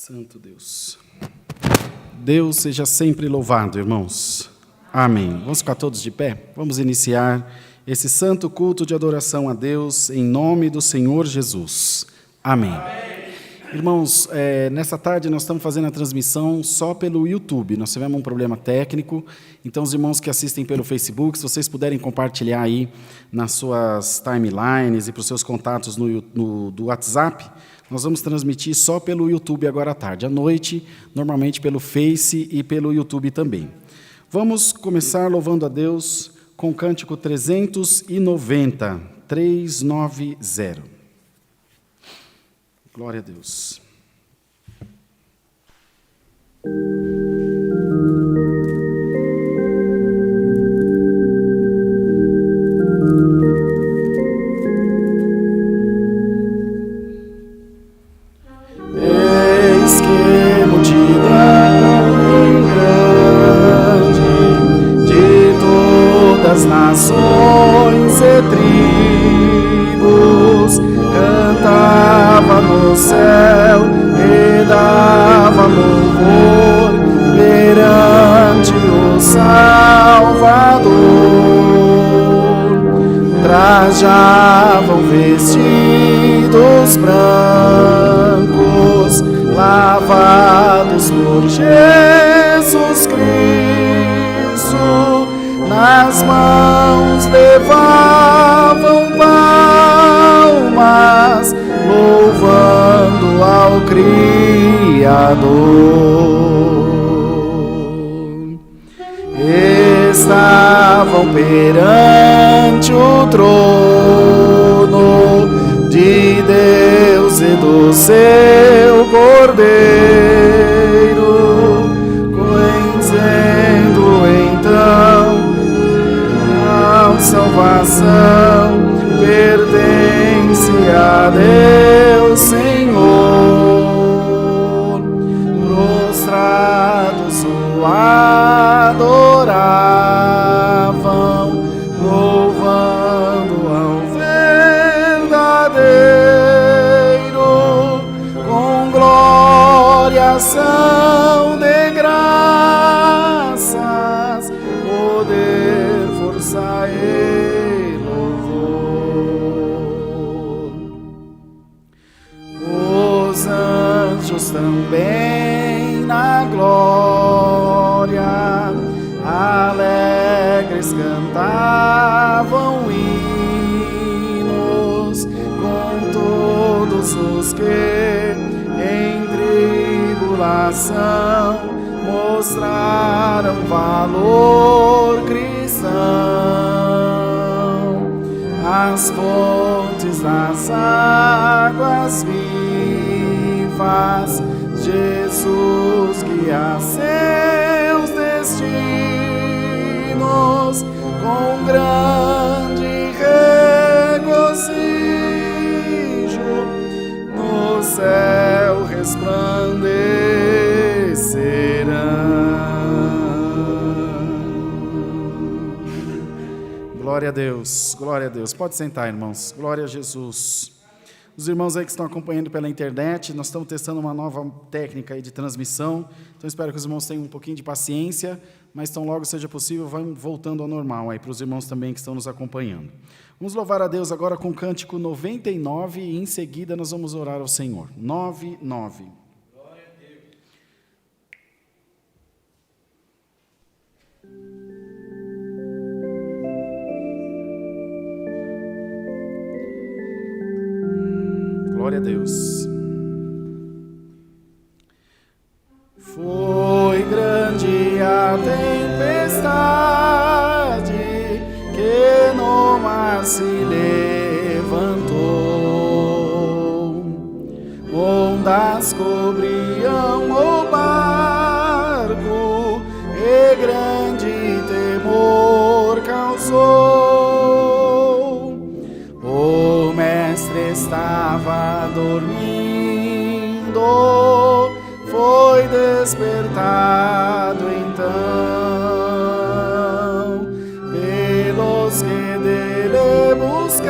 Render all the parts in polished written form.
Santo Deus. Deus seja sempre louvado, irmãos. Amém. Vamos ficar todos de pé? Vamos iniciar esse santo culto de adoração a Deus em nome do Senhor Jesus. Amém. Irmãos, nessa tarde nós estamos fazendo a transmissão só pelo YouTube. Nós tivemos um problema técnico, então os irmãos que assistem pelo Facebook, se vocês puderem compartilhar aí nas suas timelines e para os seus contatos do WhatsApp, nós vamos transmitir só pelo YouTube agora à tarde. À noite, normalmente pelo Face e pelo YouTube também. Vamos começar louvando a Deus com o cântico 390, 390. Glória a Deus. Eis que multidão grande de todas as nações e tribos cantava no céu e dava louvor perante o Salvador. Trajavam vestidos brancos, lavados por Jesus Cristo, nas mãos levavam palmas, louvando ao Criador. Estavam perante o trono de Deus e do seu Cordeiro, dizendo então: a salvação pertence a Deus, Senhor. Prostrados o adoravam, louvando ao verdadeiro, com glória, ação de graças, poder, força e louvor. Os anjos também na glória alegres cantavam hinos, com todos os que em tribulação mostraram valor cristão. As fontes das águas vivas, Jesus guia seus destinos, com grande regozijo no céu resplandecerão. Glória a Deus, glória a Deus. Pode sentar, irmãos. Glória a Jesus. Os irmãos aí que estão acompanhando pela internet, nós estamos testando uma nova técnica aí de transmissão, então espero que os irmãos tenham um pouquinho de paciência, mas tão logo seja possível, vamos voltando ao normal aí para os irmãos também que estão nos acompanhando. Vamos louvar a Deus agora com o cântico 99 e em seguida nós vamos orar ao Senhor. 99. Glória a Deus. Glória a Deus. Foi grande a tempestade que no mar se levantou, ondas cobriam o barco e grande temor causou. O mestre estava dormindo, foi despertado então pelos que dele buscavam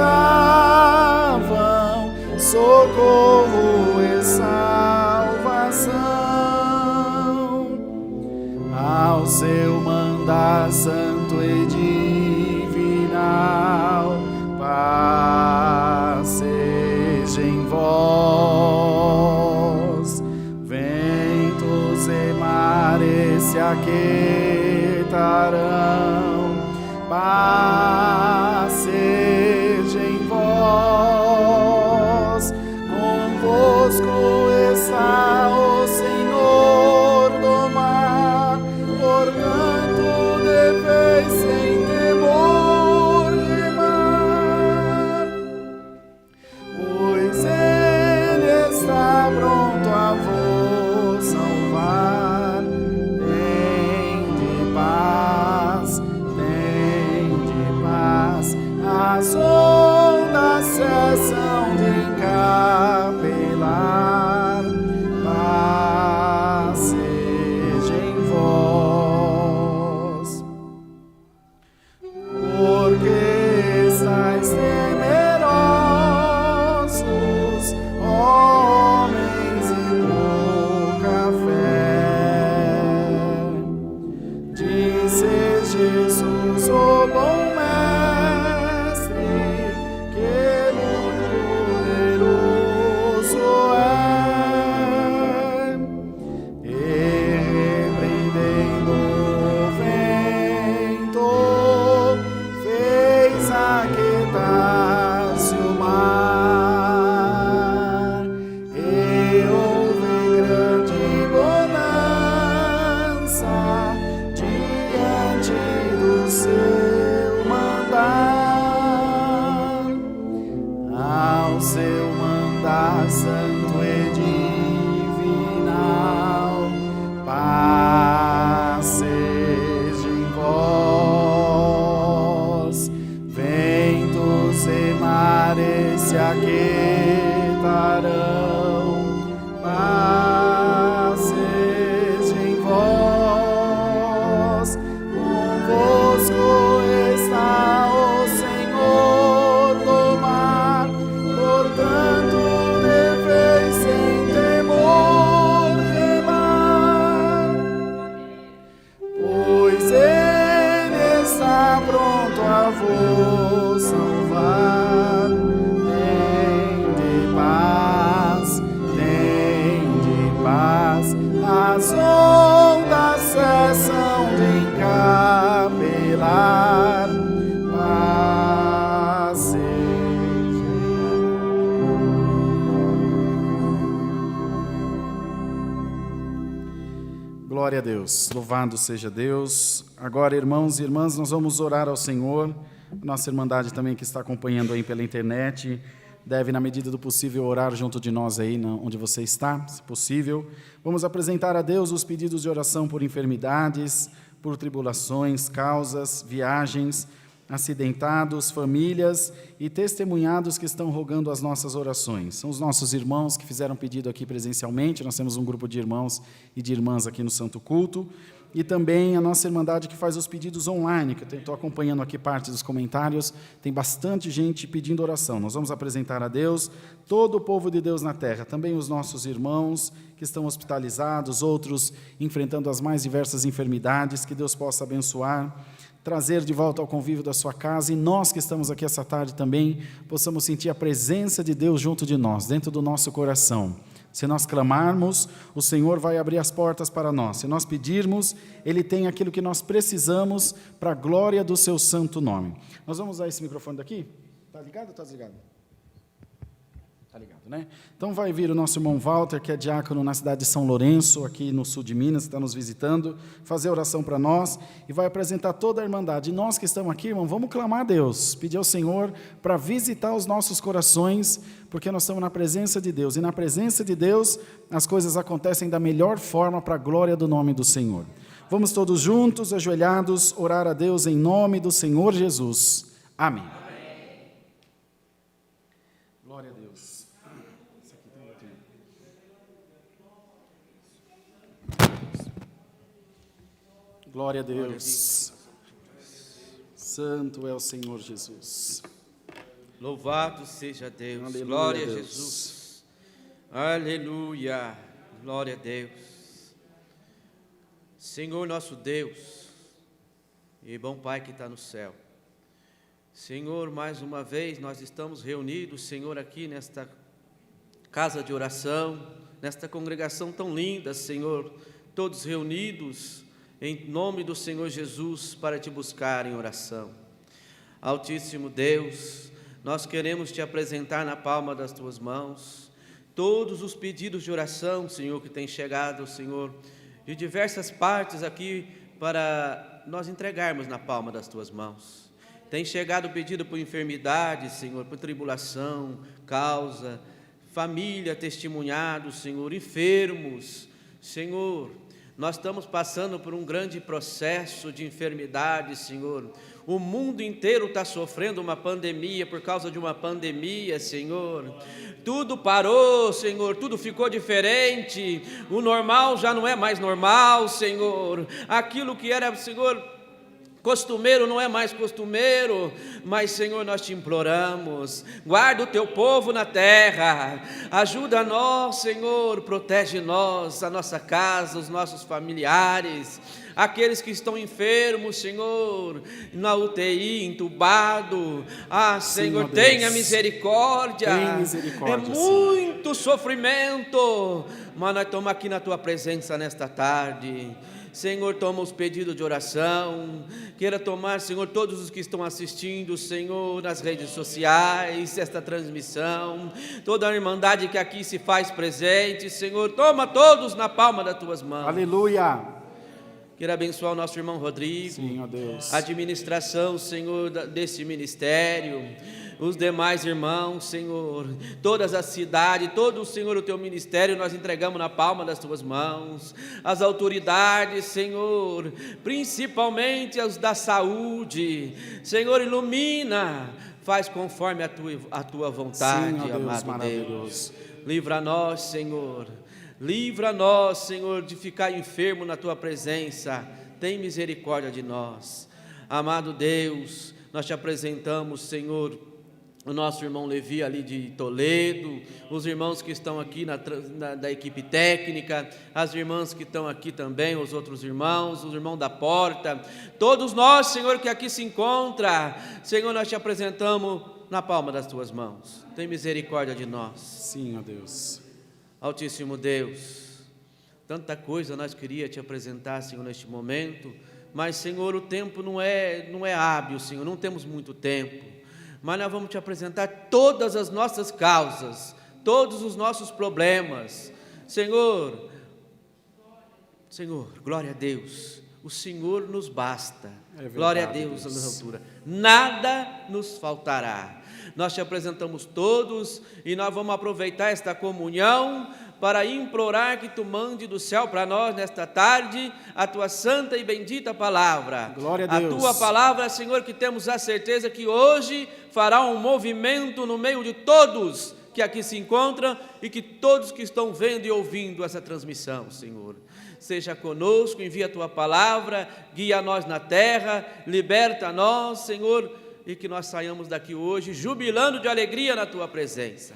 socorro e salvação. Ao seu mandar santo e divinal, paz seja em vós. Ventos e mares se aquietarão, paz seja em vós. Convosco está o Senhor do mar, portanto deveis sem temor paz seja em vós, convosco está o Senhor do mar, portanto deveis sem temor remar, pois Ele está pronto a vos salvar. As ondas cessam de encapelar, paz seja. Glória a Deus, louvado seja Deus. Agora, irmãos e irmãs, nós vamos orar ao Senhor. Nossa irmandade também que está acompanhando aí pela internet, deve, na medida do possível, orar junto de nós aí onde você está, se possível. Vamos apresentar a Deus os pedidos de oração por enfermidades, por tribulações, causas, viagens, acidentados, famílias e testemunhados que estão rogando as nossas orações. São os nossos irmãos que fizeram pedido aqui presencialmente, nós temos um grupo de irmãos e de irmãs aqui no Santo Culto, e também a nossa irmandade que faz os pedidos online, que eu estou acompanhando aqui parte dos comentários, tem bastante gente pedindo oração. Nós vamos apresentar a Deus todo o povo de Deus na terra, também os nossos irmãos que estão hospitalizados, outros enfrentando as mais diversas enfermidades, que Deus possa abençoar, trazer de volta ao convívio da sua casa, e nós que estamos aqui essa tarde também, possamos sentir a presença de Deus junto de nós, dentro do nosso coração. Se nós clamarmos, o Senhor vai abrir as portas para nós. Se nós pedirmos, Ele tem aquilo que nós precisamos para a glória do seu santo nome. Nós vamos usar esse microfone daqui? Está ligado ou está desligado? Está ligado, né? Então vai vir o nosso irmão Walter, que é diácono na cidade de São Lourenço, aqui no sul de Minas, está nos visitando, fazer oração para nós e vai apresentar toda a irmandade. E nós que estamos aqui, irmão, vamos clamar a Deus, pedir ao Senhor para visitar os nossos corações, porque nós estamos na presença de Deus, e na presença de Deus as coisas acontecem da melhor forma para a glória do nome do Senhor. Vamos todos juntos, ajoelhados, orar a Deus em nome do Senhor Jesus. Amém. Glória a Deus. Glória a Deus. Santo é o Senhor Jesus. Louvado seja Deus. Aleluia, glória a Deus. Jesus. Aleluia. Glória a Deus. Senhor nosso Deus e bom Pai que está no céu. Senhor, mais uma vez nós estamos reunidos, Senhor, aqui nesta casa de oração, nesta congregação tão linda, Senhor, todos reunidos em nome do Senhor Jesus para te buscar em oração. Altíssimo Deus, nós queremos te apresentar na palma das tuas mãos todos os pedidos de oração, Senhor, que tem chegado, Senhor, de diversas partes aqui para nós entregarmos na palma das tuas mãos. Tem chegado pedido por enfermidade, Senhor, por tribulação, causa, família, testemunhados, Senhor, enfermos, Senhor. Nós estamos passando por um grande processo de enfermidade, Senhor. O mundo inteiro está sofrendo uma pandemia, por causa de uma pandemia, Senhor. Tudo parou, Senhor, tudo ficou diferente. O normal já não é mais normal, Senhor. Aquilo que era, Senhor, costumeiro não é mais costumeiro, mas, Senhor, nós te imploramos, guarda o teu povo na terra, ajuda nós, Senhor, protege nós, a nossa casa, os nossos familiares, aqueles que estão enfermos, Senhor, na UTI, entubado, Senhor, tenha misericórdia, é muito sofrimento, mas nós estamos aqui na tua presença nesta tarde. Senhor, toma os pedidos de oração, queira tomar, Senhor, todos os que estão assistindo, Senhor, nas redes sociais, esta transmissão, toda a irmandade que aqui se faz presente, Senhor, toma todos na palma das tuas mãos. Aleluia. Queira abençoar o nosso irmão Rodrigo, sim, ó Deus. A administração, Senhor, desse ministério, os demais irmãos, Senhor, todas as cidades, todo, Senhor, o teu ministério, nós entregamos na palma das tuas mãos, as autoridades, Senhor, principalmente as da saúde, Senhor, ilumina, faz conforme a tua vontade, Sim, ó Deus, amado maravilhoso. Deus. Livra-nós, Senhor, livra-nós, Senhor, de ficar enfermo na tua presença, tem misericórdia de nós. Amado Deus, nós te apresentamos, Senhor, o nosso irmão Levi ali de Toledo, os irmãos que estão aqui da equipe técnica, as irmãs que estão aqui também, os outros irmãos, os irmãos da porta, todos nós, Senhor, que aqui se encontra, Senhor, nós te apresentamos na palma das tuas mãos, tem misericórdia de nós. Sim, ó Deus. Altíssimo Deus, tanta coisa nós queríamos te apresentar, Senhor, neste momento, mas, Senhor, o tempo não é hábil, Senhor, não temos muito tempo, mas nós vamos te apresentar todas as nossas causas, todos os nossos problemas, Senhor, glória a Deus, o Senhor nos basta, verdade, glória a Deus na altura, nada nos faltará. Nós te apresentamos todos e nós vamos aproveitar esta comunhão para implorar que tu mande do céu para nós nesta tarde a tua santa e bendita palavra. Glória a Deus. A tua palavra, Senhor, que temos a certeza que hoje fará um movimento no meio de todos que aqui se encontram e que todos que estão vendo e ouvindo essa transmissão, Senhor. Seja conosco, envia a tua palavra, guia nós na terra, liberta nós, Senhor, e que nós saiamos daqui hoje jubilando de alegria na tua presença.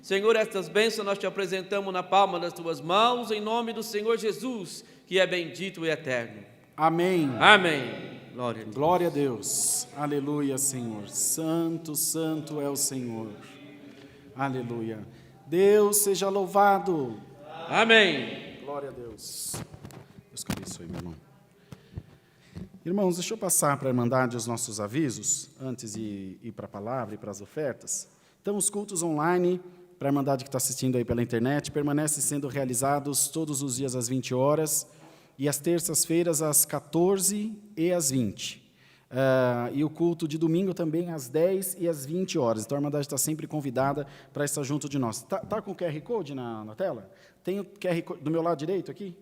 Senhor, estas bênçãos nós te apresentamos na palma das tuas mãos, em nome do Senhor Jesus, que é bendito e eterno. Amém. Amém. Glória a Deus. Glória a Deus. Aleluia, Senhor. Santo, santo é o Senhor. Aleluia. Deus seja louvado. Amém. Glória a Deus. Deus que abençoe, meu irmão. Irmãos, deixa eu passar para a Irmandade os nossos avisos, antes de ir para a palavra e para as ofertas. Então, os cultos online, para a Irmandade que está assistindo aí pela internet, permanecem sendo realizados todos os dias às 20 horas e às terças-feiras às 14 e às 20. E o culto de domingo também às 10 e às 20 horas. Então, a Irmandade está sempre convidada para estar junto de nós. Está com o QR Code na tela? Tem o QR Code do meu lado direito aqui?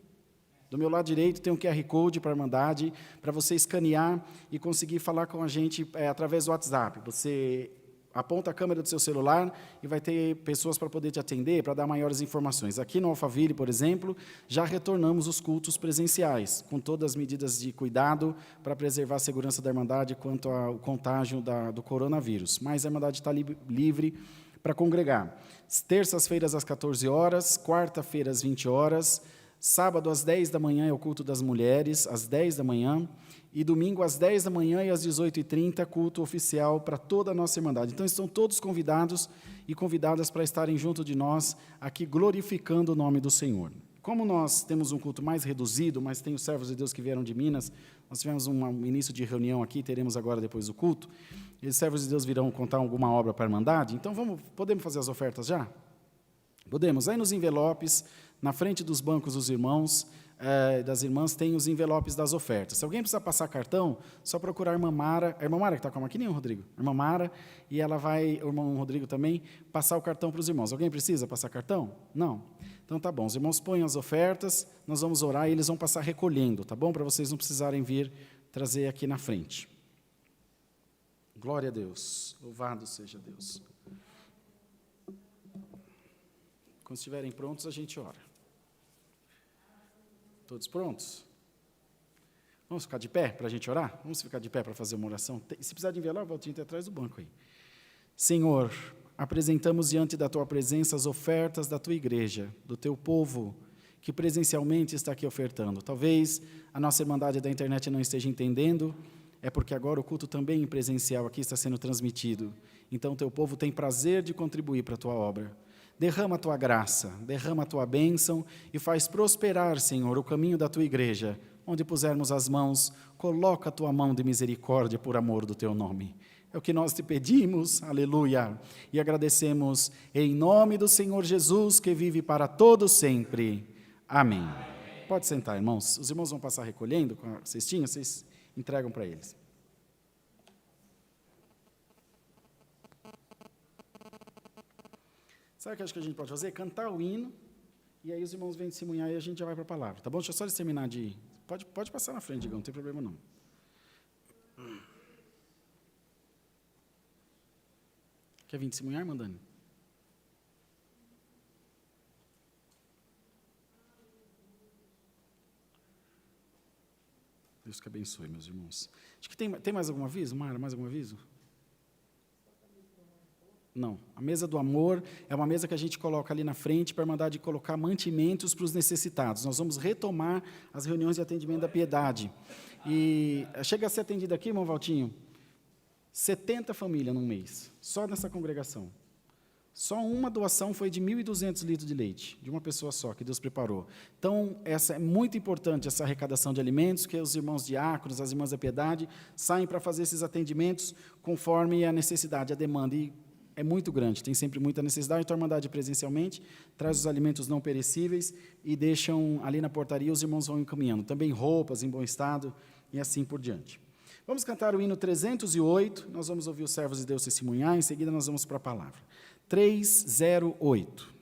Do meu lado direito tem um QR Code para a Irmandade, para você escanear e conseguir falar com a gente através do WhatsApp. Você aponta a câmera do seu celular e vai ter pessoas para poder te atender, para dar maiores informações. Aqui no Alphaville, por exemplo, já retornamos os cultos presenciais, com todas as medidas de cuidado para preservar a segurança da Irmandade quanto ao contágio do coronavírus. Mas a Irmandade está livre para congregar. Terças-feiras às 14 horas, quarta-feira às 20 horas, sábado às 10 da manhã é o culto das mulheres, às 10 da manhã, e domingo às 10 da manhã e às 18h30, culto oficial para toda a nossa Irmandade. Então, estão todos convidados e convidadas para estarem junto de nós, aqui glorificando o nome do Senhor. Como nós temos um culto mais reduzido, mas tem os servos de Deus que vieram de Minas, nós tivemos um início de reunião aqui, teremos agora depois do culto, e os servos de Deus virão contar alguma obra para a Irmandade, então podemos fazer as ofertas já? Podemos. Aí nos envelopes, na frente dos bancos dos irmãos, das irmãs, tem os envelopes das ofertas. Se alguém precisar passar cartão, só procurar a irmã Mara que está com a maquininha, Rodrigo? A irmã Mara, e ela vai, o irmão Rodrigo também, passar o cartão para os irmãos. Alguém precisa passar cartão? Não? Então tá bom, os irmãos põem as ofertas, nós vamos orar e eles vão passar recolhendo, tá bom? Para vocês não precisarem vir trazer aqui na frente. Glória a Deus, louvado seja Deus. Quando estiverem prontos, a gente ora. Todos prontos? Vamos ficar de pé para a gente orar? Vamos ficar de pé para fazer uma oração? Se precisar de envelope, voltinho até atrás do banco aí. Senhor, apresentamos diante da Tua presença as ofertas da Tua igreja, do Teu povo, que presencialmente está aqui ofertando. Talvez a nossa Irmandade da internet não esteja entendendo, é porque agora o culto também presencial aqui está sendo transmitido. Então, Teu povo tem prazer de contribuir para a Tua obra. Derrama a Tua graça, derrama a Tua bênção e faz prosperar, Senhor, o caminho da Tua igreja. Onde pusermos as mãos, coloca a Tua mão de misericórdia por amor do Teu nome. É o que nós te pedimos, aleluia, e agradecemos em nome do Senhor Jesus, que vive para todo sempre. Amém. Pode sentar, irmãos. Os irmãos vão passar recolhendo com a cestinha, vocês entregam para eles. Sabe o que acho que a gente pode fazer? Cantar o hino, e aí os irmãos vêm testemunhar e a gente já vai para a palavra. Tá bom? Deixa eu só eles terminar de... Pode passar na frente, Digão, não tem problema não. Quer vir testemunhar, Mandani? Deus que abençoe, meus irmãos. Acho que tem mais algum aviso, Mara? Mais algum aviso? Não. A mesa do amor é uma mesa que a gente coloca ali na frente para mandar de colocar mantimentos para os necessitados. Nós vamos retomar as reuniões de atendimento da piedade. E chega a ser atendido aqui, irmão Valtinho, 70 famílias num mês, só nessa congregação. Só uma doação foi de 1.200 litros de leite, de uma pessoa só, que Deus preparou. Então, é muito importante essa arrecadação de alimentos, que os irmãos diáconos, as irmãs da piedade, saem para fazer esses atendimentos conforme a necessidade, a demanda. E é muito grande, tem sempre muita necessidade. Então, a Irmandade presencialmente traz os alimentos não perecíveis e deixam ali na portaria, os irmãos vão encaminhando. Também roupas em bom estado e assim por diante. Vamos cantar o hino 308, nós vamos ouvir os servos de Deus testemunhar, em seguida nós vamos para a palavra. 308.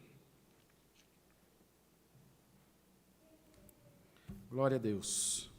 Glória a Deus.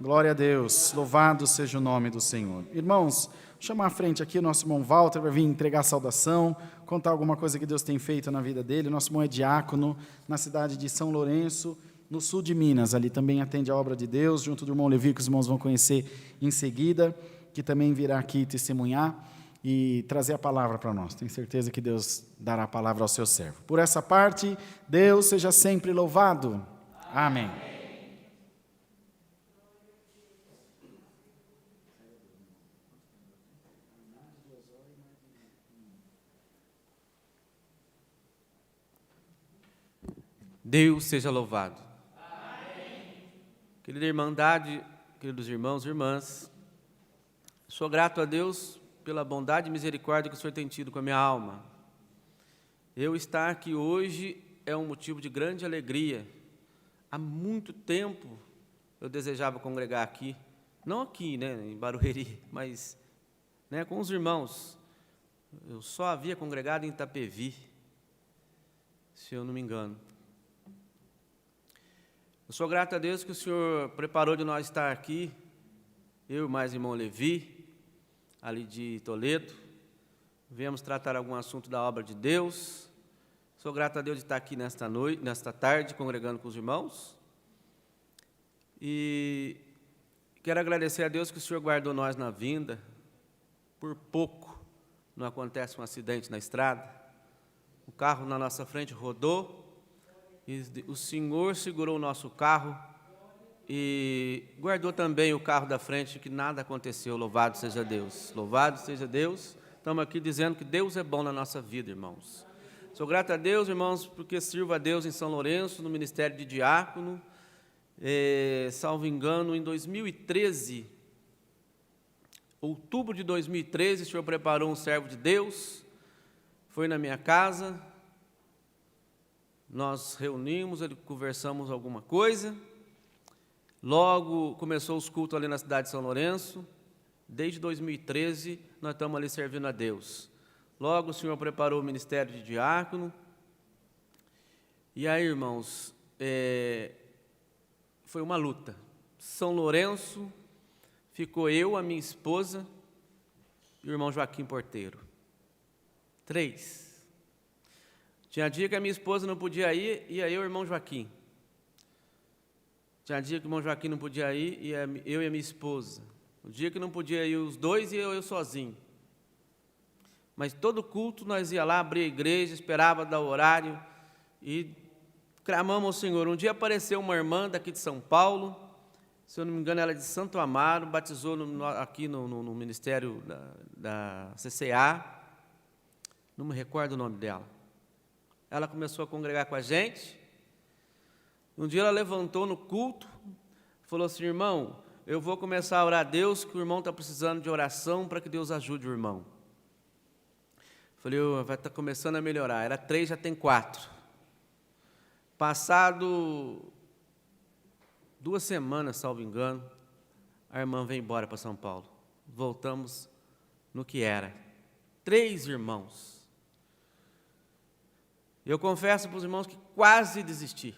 Glória a Deus, louvado seja o nome do Senhor. Irmãos, vou chamar à frente aqui o nosso irmão Walter, vai vir entregar saudação, contar alguma coisa que Deus tem feito na vida dele. Nosso irmão é diácono na cidade de São Lourenço, no sul de Minas, ali também atende a obra de Deus, junto do irmão Levi, que os irmãos vão conhecer em seguida, que também virá aqui testemunhar. e trazer a palavra para nós. Tenho certeza que Deus dará a palavra ao seu servo. Por essa parte, Deus seja sempre louvado. Amém. Deus seja louvado. Amém. Querida Irmandade, queridos irmãos e irmãs, sou grato a Deus pela bondade e misericórdia que o Senhor tem tido com a minha alma. Eu estar aqui hoje é um motivo de grande alegria. Há muito tempo eu desejava congregar aqui, não aqui, em Barueri, mas com os irmãos. Eu só havia congregado em Itapevi, se eu não me engano. Eu sou grato a Deus que o Senhor preparou de nós estar aqui, eu e mais irmão Levi, ali de Toledo. Viemos tratar algum assunto da obra de Deus. Sou grato a Deus de estar aqui nesta tarde, congregando com os irmãos. E quero agradecer a Deus que o Senhor guardou nós na vinda. Por pouco não acontece um acidente na estrada. O carro na nossa frente rodou. E o Senhor segurou o nosso carro e guardou também o carro da frente, que nada aconteceu. Louvado seja Deus. Louvado seja Deus. Estamos aqui dizendo que Deus é bom na nossa vida, irmãos. Sou grato a Deus, irmãos, porque sirvo a Deus em São Lourenço, no ministério de diácono. Salvo engano, em 2013, outubro de 2013, o Senhor preparou um servo de Deus, foi na minha casa. Nós reunimos, conversamos alguma coisa. Logo começou os cultos ali na cidade de São Lourenço. Desde 2013 nós estamos ali servindo a Deus. Logo o Senhor preparou o ministério de diácono. E aí, irmãos, foi uma luta. São Lourenço, ficou eu, a minha esposa e o irmão Joaquim Porteiro. 3. Tinha dia que a minha esposa não podia ir, ia eu e o irmão Joaquim. Tinha dia que o irmão Joaquim não podia ir, ia eu e a minha esposa. O dia que não podia ir os dois, ia eu sozinho. Mas todo culto nós ia lá, abria a igreja, esperava dar o horário e clamamos ao Senhor. Um dia apareceu uma irmã daqui de São Paulo, se eu não me engano ela é de Santo Amaro, batizou aqui no ministério da CCA, não me recordo o nome dela. Ela começou a congregar com a gente. Um dia ela levantou no culto, falou assim: irmão, eu vou começar a orar a Deus, que o irmão está precisando de oração para que Deus ajude o irmão. Falei: vai estar começando a melhorar. Era 3, já tem 4. Passado 2 semanas, salvo engano, a irmã veio embora para São Paulo. Voltamos no que era. 3 irmãos. Eu confesso para os irmãos que quase desisti.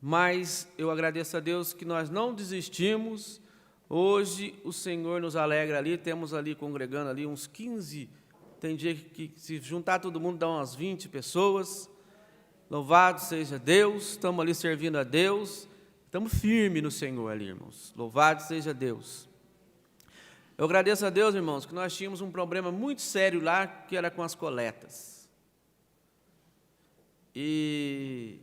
Mas eu agradeço a Deus que nós não desistimos. Hoje o Senhor nos alegra ali, temos ali congregando ali uns 15, tem dia que se juntar todo mundo dá umas 20 pessoas. Louvado seja Deus, estamos ali servindo a Deus, estamos firmes no Senhor ali, irmãos. Louvado seja Deus. Eu agradeço a Deus, irmãos, que nós tínhamos um problema muito sério lá, que era com as coletas. E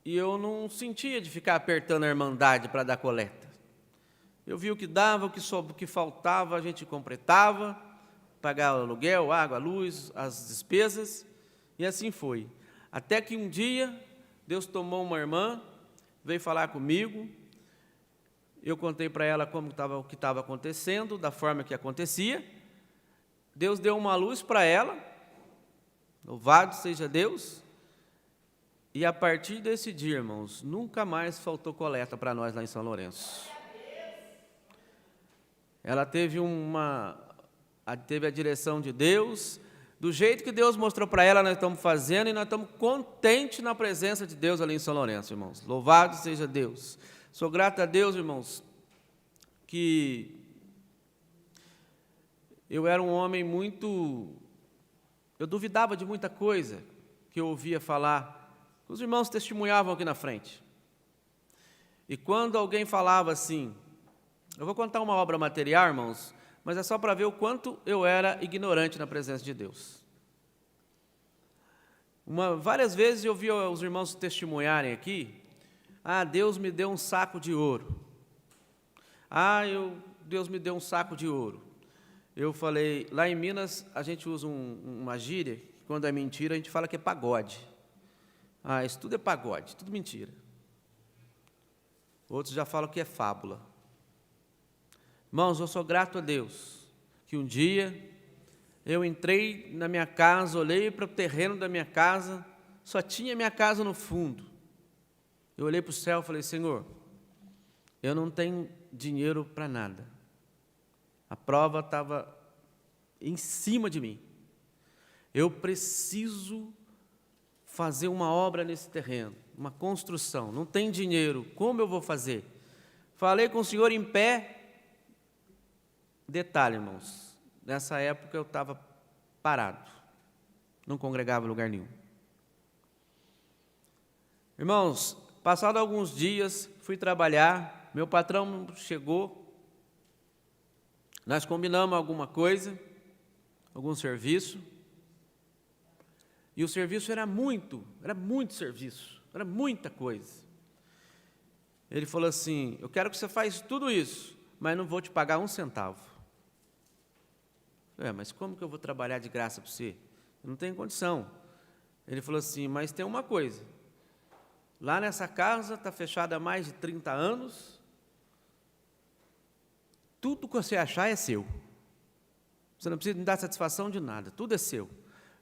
eu não sentia de ficar apertando a irmandade para dar coleta. Eu vi o que dava, o que faltava, a gente completava, pagava o aluguel, água, luz, as despesas, e assim foi. Até que um dia, Deus tomou uma irmã, veio falar comigo. Eu contei para ela o que estava acontecendo, da forma que acontecia. Deus deu uma luz para ela, louvado seja Deus. E a partir desse dia, irmãos, nunca mais faltou coleta para nós lá em São Lourenço. Ela teve a direção de Deus, do jeito que Deus mostrou para ela, nós estamos fazendo, e nós estamos contentes na presença de Deus ali em São Lourenço, irmãos. Louvado seja Deus. Sou grato a Deus, irmãos, que eu era um homem eu duvidava de muita coisa que eu ouvia falar. Os irmãos testemunhavam aqui na frente. E quando alguém falava assim: Eu vou contar uma obra material, irmãos, mas é só para ver o quanto eu era ignorante na presença de Deus. Várias vezes eu vi os irmãos testemunharem aqui, Deus me deu um saco de ouro. Deus me deu um saco de ouro. Eu falei, lá em Minas a gente usa uma gíria, quando é mentira a gente fala que é pagode. Isso tudo é pagode, tudo mentira. Outros já falam que é fábula. Irmãos, eu sou grato a Deus, que um dia eu entrei na minha casa, olhei para o terreno da minha casa, só tinha minha casa no fundo. Eu olhei para o céu e falei, Senhor, eu não tenho dinheiro para nada. A prova estava em cima de mim. Eu preciso fazer uma obra nesse terreno, uma construção. Não tem dinheiro, como eu vou fazer? Falei com o Senhor em pé. Detalhe, irmãos, nessa época eu estava parado, não congregava em lugar nenhum. Irmãos, passados alguns dias, fui trabalhar, meu patrão chegou, nós combinamos alguma coisa, algum serviço, e o serviço era muito serviço, era muita coisa. Ele falou assim, eu quero que você faça tudo isso, mas não vou te pagar um centavo. Mas como que eu vou trabalhar de graça para você? Eu não tenho condição. Ele falou assim, mas tem uma coisa, lá nessa casa está fechada há mais de 30 anos, tudo que você achar é seu. Você não precisa me dar satisfação de nada, tudo é seu.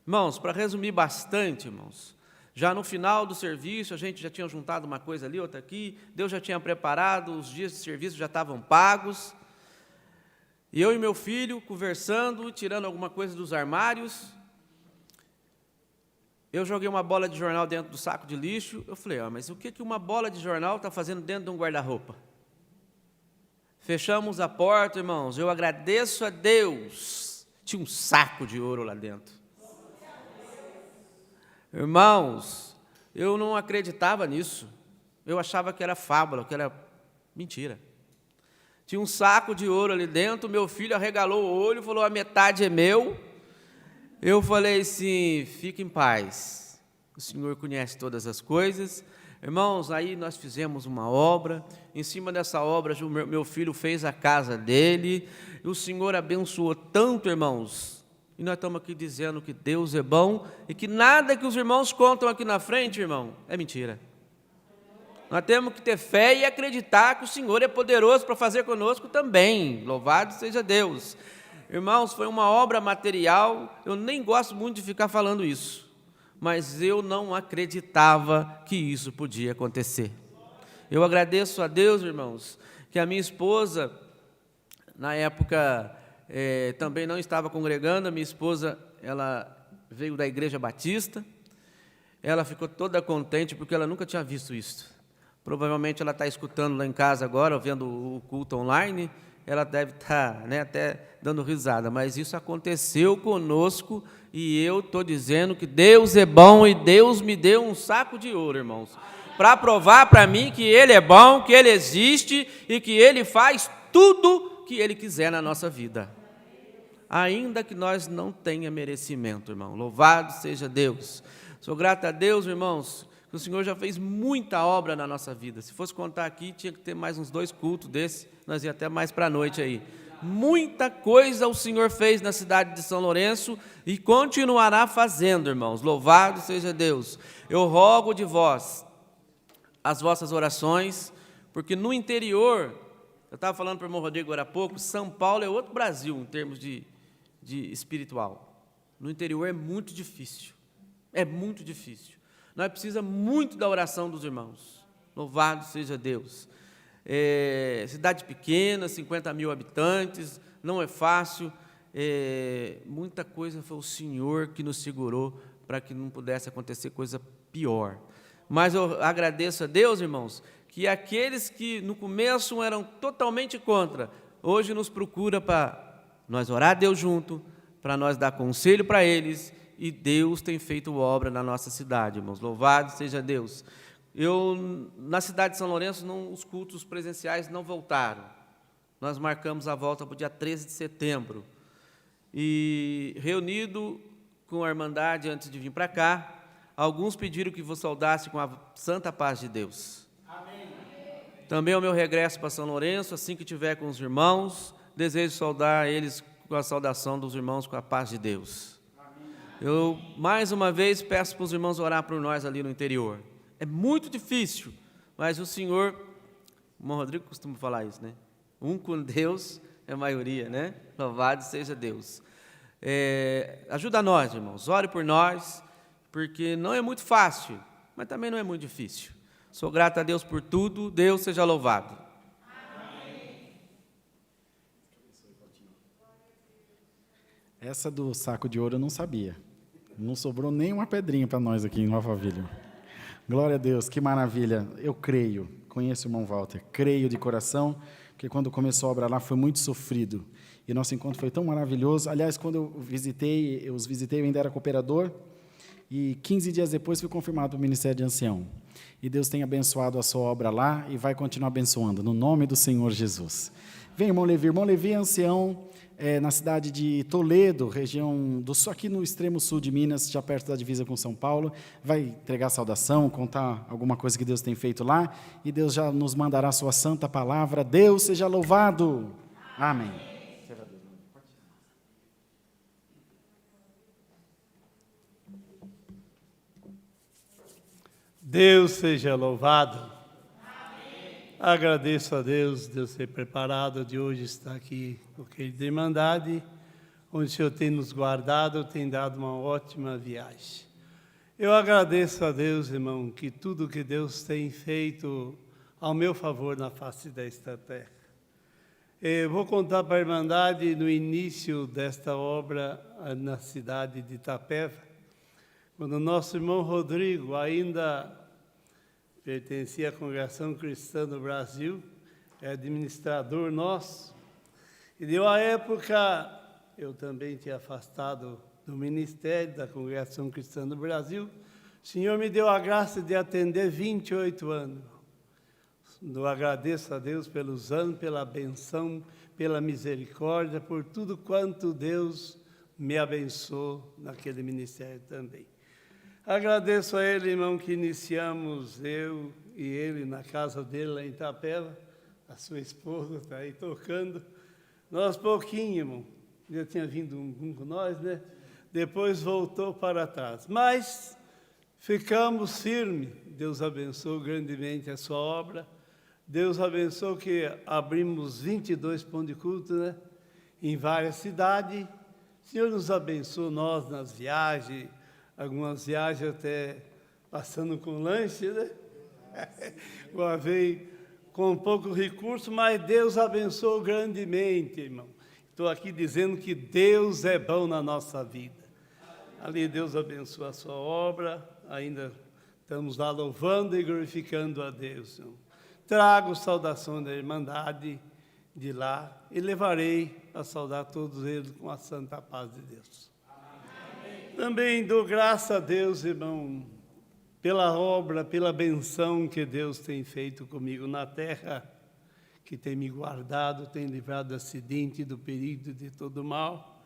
Irmãos, para resumir bastante, irmãos, já no final do serviço, a gente já tinha juntado uma coisa ali, outra aqui, Deus já tinha preparado, os dias de serviço já estavam pagos, e eu e meu filho conversando, tirando alguma coisa dos armários, eu joguei uma bola de jornal dentro do saco de lixo, eu falei, mas o que uma bola de jornal está fazendo dentro de um guarda-roupa? Fechamos a porta, irmãos, eu agradeço a Deus, tinha um saco de ouro lá dentro. Irmãos, eu não acreditava nisso, eu achava que era fábula, que era mentira. Tinha um saco de ouro ali dentro, meu filho arregalou o olho, falou, a metade é meu. Eu falei assim, fique em paz, o Senhor conhece todas as coisas. Irmãos, aí nós fizemos uma obra, em cima dessa obra meu filho fez a casa dele, e o Senhor abençoou tanto, irmãos, e nós estamos aqui dizendo que Deus é bom, e que nada que os irmãos contam aqui na frente, irmão, é mentira. Nós temos que ter fé e acreditar que o Senhor é poderoso para fazer conosco também, louvado seja Deus. Irmãos, foi uma obra material, eu nem gosto muito de ficar falando isso, mas eu não acreditava que isso podia acontecer. Eu agradeço a Deus, irmãos, que a minha esposa, na época, também não estava congregando, a minha esposa, ela veio da Igreja Batista, ela ficou toda contente porque ela nunca tinha visto isso. Provavelmente ela está escutando lá em casa agora, vendo o culto online, ela deve estar até dando risada, mas isso aconteceu conosco e eu estou dizendo que Deus é bom e Deus me deu um saco de ouro, irmãos, para provar para mim que Ele é bom, que Ele existe e que Ele faz tudo que Ele quiser na nossa vida, ainda que nós não tenhamos merecimento, irmão, louvado seja Deus. Sou grato a Deus, irmãos, que o Senhor já fez muita obra na nossa vida. Se fosse contar aqui, tinha que ter mais uns 2 cultos desses, nós ia até mais para a noite aí. Muita coisa o Senhor fez na cidade de São Lourenço e continuará fazendo, irmãos. Louvado seja Deus. Eu rogo de vós as vossas orações, porque no interior, eu estava falando para o irmão Rodrigo agora há pouco, São Paulo é outro Brasil em termos de espiritual. No interior é muito difícil. É muito difícil. Nós precisamos muito da oração dos irmãos. Louvado seja Deus. Cidade pequena, 50 mil habitantes, não é fácil. Muita coisa foi o Senhor que nos segurou para que não pudesse acontecer coisa pior. Mas eu agradeço a Deus, irmãos, que aqueles que no começo eram totalmente contra, hoje nos procura para nós orar a Deus junto, para nós dar conselho para eles, e Deus tem feito obra na nossa cidade, irmãos. Louvado seja Deus. Na cidade de São Lourenço, os cultos presenciais não voltaram. nós marcamos a volta para o dia 13 de setembro. E reunido com a Irmandade antes de vir para cá, alguns pediram que vos saudasse com a santa paz de Deus. Amém. Também ao meu regresso para São Lourenço, assim que tiver com os irmãos, desejo saudar eles com a saudação dos irmãos com a paz de Deus. Amém. Eu, mais uma vez, peço para os irmãos orar por nós ali no interior. É muito difícil, mas o Senhor, o irmão Rodrigo costuma falar isso, né? Um com Deus é a maioria, né? Louvado seja Deus. Ajuda nós, irmãos, ore por nós, porque não é muito fácil, mas também não é muito difícil. Sou grato a Deus por tudo, Deus seja louvado. Amém. Essa do saco de ouro eu não sabia. Não sobrou nem uma pedrinha para nós aqui em Alphaville. Glória a Deus, que maravilha. Eu creio, conheço o irmão Walter, creio de coração, porque quando começou a obra lá foi muito sofrido. E nosso encontro foi tão maravilhoso. Aliás, quando eu os visitei, eu ainda era cooperador, e 15 dias depois fui confirmado para o Ministério de Ancião. E Deus tem abençoado a sua obra lá e vai continuar abençoando, no nome do Senhor Jesus. Vem, irmão Levi. Irmão Levi é ancião na cidade de Toledo, região do sul, aqui no extremo sul de Minas, já perto da divisa com São Paulo. Vai entregar saudação, contar alguma coisa que Deus tem feito lá, e Deus já nos mandará a sua santa palavra. Deus seja louvado. Amém. Deus seja louvado. Amém. Agradeço a Deus ter preparado de hoje estar aqui com a Irmandade, onde o Senhor tem nos guardado, tem dado uma ótima viagem. Eu agradeço a Deus, irmão, que tudo que Deus tem feito ao meu favor na face desta terra. Eu vou contar para a Irmandade no início desta obra na cidade de Itapeva, quando o nosso irmão Rodrigo ainda pertencia à Congregação Cristã do Brasil, é administrador nosso, e deu a época, eu também tinha afastado do ministério da Congregação Cristã do Brasil, o Senhor me deu a graça de atender 28 anos. Eu agradeço a Deus pelos anos, pela benção, pela misericórdia, por tudo quanto Deus me abençoou naquele ministério também. Agradeço a ele, irmão, que iniciamos, eu e ele, na casa dele, lá em Itapeva. A sua esposa está aí tocando. Nós pouquinho, irmão, já tinha vindo um com nós, né? Depois voltou para trás. Mas ficamos firmes. Deus abençoou grandemente a sua obra. Deus abençoou que abrimos 22 pontos de culto, né? Em várias cidades. O Senhor nos abençoou, nós, nas viagens, algumas viagens até passando com lanche, né? Uma vez com pouco recurso, mas Deus abençoou grandemente, irmão. Estou aqui dizendo que Deus é bom na nossa vida. Ali Deus abençoa a sua obra, ainda estamos lá louvando e glorificando a Deus. Irmão. Trago saudação da Irmandade de lá e levarei a saudar todos eles com a santa paz de Deus. Também dou graça a Deus, irmão, pela obra, pela benção que Deus tem feito comigo na terra, que tem me guardado, tem livrado do acidente, do perigo, de todo mal.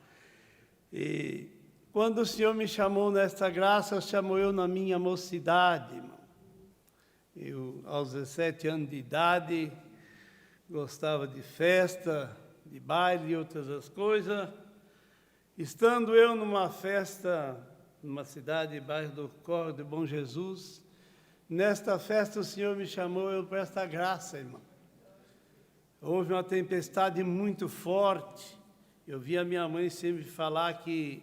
E quando o Senhor me chamou nesta graça, chamou eu na minha mocidade, irmão. Eu, aos 17 anos de idade, gostava de festa, de baile e outras coisas. Estando eu numa festa, numa cidade, bairro do Córrego de Bom Jesus, nesta festa o Senhor me chamou eu para esta graça, irmão. Houve uma tempestade muito forte. Eu vi a minha mãe sempre falar que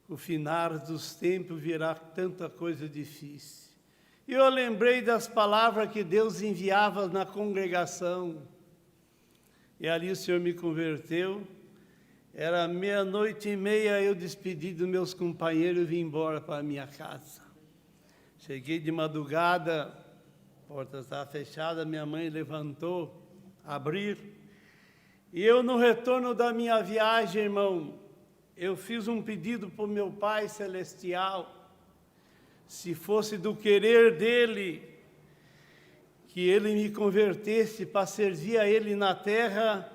o final dos tempos virá tanta coisa difícil. E eu lembrei das palavras que Deus enviava na congregação. E ali o Senhor me converteu. Era 00:30, eu despedi dos meus companheiros e vim embora para a minha casa. Cheguei de madrugada, a porta estava fechada, minha mãe levantou, abriu. E eu, no retorno da minha viagem, irmão, eu fiz um pedido para o meu Pai Celestial, se fosse do querer dEle, que Ele me convertesse para servir a Ele na terra,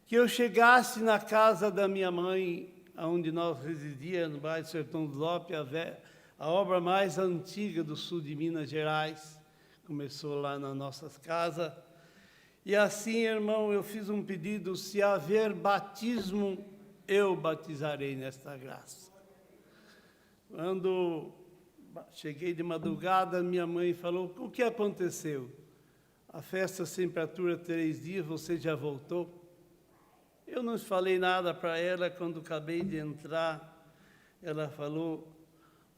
que eu chegasse na casa da minha mãe, onde nós residíamos, no bairro Sertão do Lopes, a obra mais antiga do sul de Minas Gerais, começou lá nas nossas casas. E assim, irmão, eu fiz um pedido: se haver batismo, eu batizarei nesta graça. Quando cheguei de madrugada, minha mãe falou: o que aconteceu? A festa sempre dura 3 dias, você já voltou? Eu não falei nada para ela. Quando acabei de entrar, ela falou: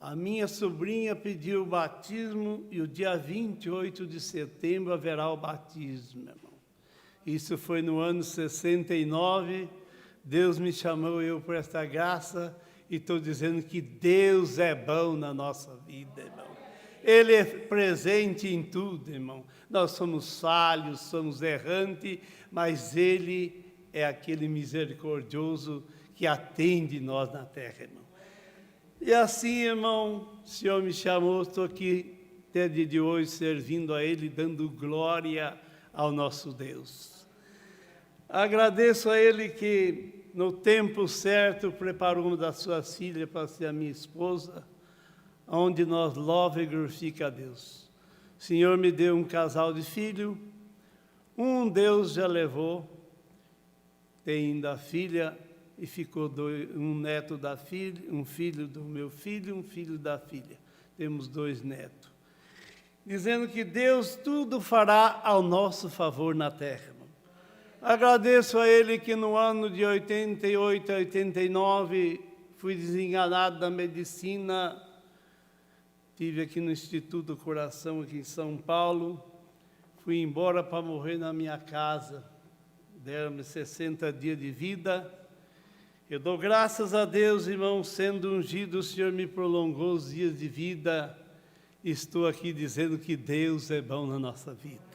a minha sobrinha pediu o batismo e o dia 28 de setembro haverá o batismo, meu irmão. Isso foi no ano 69, Deus me chamou eu por esta graça, e estou dizendo que Deus é bom na nossa vida, irmão. Ele é presente em tudo, irmão. Nós somos falhos, somos errantes, mas Ele é aquele misericordioso que atende nós na terra, irmão. E assim, irmão, o Senhor me chamou, estou aqui até dia de hoje servindo a Ele, dando glória ao nosso Deus. Agradeço a Ele que no tempo certo preparou uma das suas filhas para ser a minha esposa, onde nós louva e glorifica a Deus. O Senhor me deu um casal de filhos, um Deus já levou, tem ainda filha, e ficou um neto da filha, um filho do meu filho, um filho da filha. Temos 2 netos. Dizendo que Deus tudo fará ao nosso favor na terra, irmão. Agradeço a Ele que no ano de 88 a 89 fui desenganado da medicina. Estive aqui no Instituto do Coração, aqui em São Paulo. Fui embora para morrer na minha casa. Deram-me 60 dias de vida. Eu dou graças a Deus, irmão, sendo ungido, o Senhor me prolongou os dias de vida. Estou aqui dizendo que Deus é bom na nossa vida.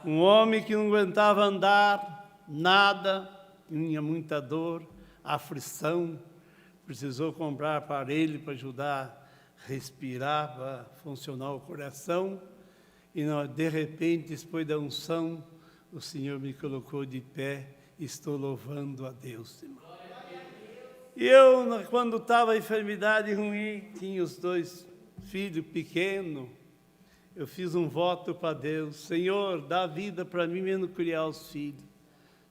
Um homem que não aguentava andar, nada, tinha muita dor, aflição, precisou comprar aparelho para ajudar a respirar, para funcionar o coração. E de repente, depois da unção, o Senhor me colocou de pé. Estou louvando a Deus, irmão. E eu, quando estava a enfermidade ruim, tinha os 2 filhos pequenos, eu fiz um voto para Deus: Senhor, dá vida para mim mesmo criar os filhos.